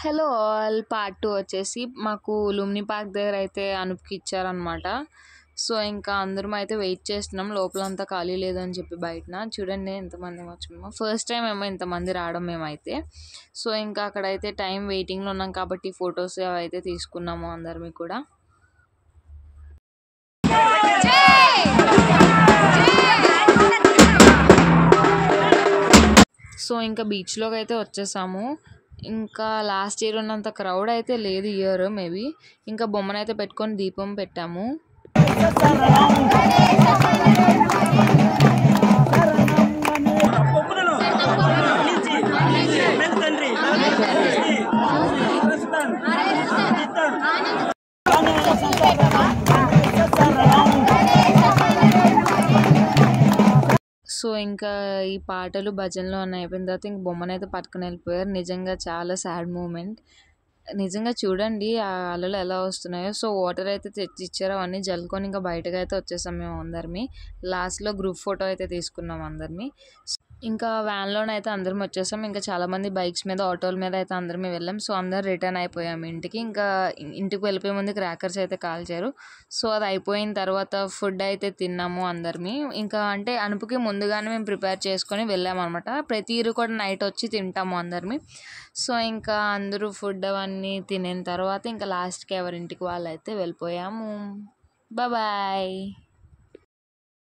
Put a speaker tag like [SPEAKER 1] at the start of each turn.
[SPEAKER 1] Hello all part 2 వచ్చేసి మాకు లుమ్ని park దగ్గర అయితే అనుపుకి ఇచ్చారనమాట. సో ఇంకా అందరం అయితే వెయిట్ చేస్తున్నాం, లోపలంతా ఖాళీ లేదు అని చెప్పి బయటన. చూడండి ఎంతమంది వచ్చామో, ఫస్ట్ టైం ఏమో ఇంతమంది రావడం మేమైతే. సో ఇంకా అక్కడైతే టైం వెయిటింగ్లో ఉన్నాం కాబట్టి ఫొటోస్ అవి అయితే తీసుకున్నాము అందరివి కూడా. సో ఇంకా బీచ్లోకి అయితే వచ్చేసాము. ఇంకా లాస్ట్ ఇయర్ ఉన్నంత క్రౌడ్ అయితే లేదు ఈ ఇయర్ మేబీ. ఇంకా బొమ్మనైతే పెట్టుకొని దీపం పెట్టాము. సో ఇంకా ఈ పాటలు భజనలు అన్నీ అయిపోయిన తర్వాత ఇంక బొమ్మనైతే పట్టుకుని వెళ్ళిపోయారు. నిజంగా చాలా సాడ్ మూమెంట్. నిజంగా చూడండి ఆ అలలు ఎలా వస్తున్నాయో. సో వాటర్ అయితే తెచ్చి ఇచ్చారు, అవన్నీ జల్లుకొని ఇంకా బయటకు అయితే వచ్చేసాం మేము అందరిమి. లాస్ట్లో గ్రూప్ ఫోటో అయితే తీసుకున్నాం అందరిమి. ఇంకా వ్యాన్లోనైతే అందరం వచ్చేసాం. ఇంకా చాలామంది బైక్స్ మీద ఆటోల మీద అయితే అందరమే వెళ్ళాం. సో అందరు రిటర్న్ అయిపోయాము ఇంటికి. ఇంకా ఇంటికి వెళ్ళిపోయే ముందు క్రాకర్స్ అయితే కాల్చారు. సో అది అయిపోయిన తర్వాత ఫుడ్ అయితే తిన్నాము అందరిమి. ఇంకా అంటే అనుపుకి ముందుగానే మేము ప్రిపేర్ చేసుకొని వెళ్ళామన్నమాట. ప్రతి ఇయర్ కూడా నైట్ వచ్చి తింటాము అందరిమి. సో ఇంకా అందరూ ఫుడ్ అవన్నీ తినిన తర్వాత ఇంకా లాస్ట్కి ఎవరింటికి వాళ్ళు అయితే వెళ్ళిపోయాము. బాయ్.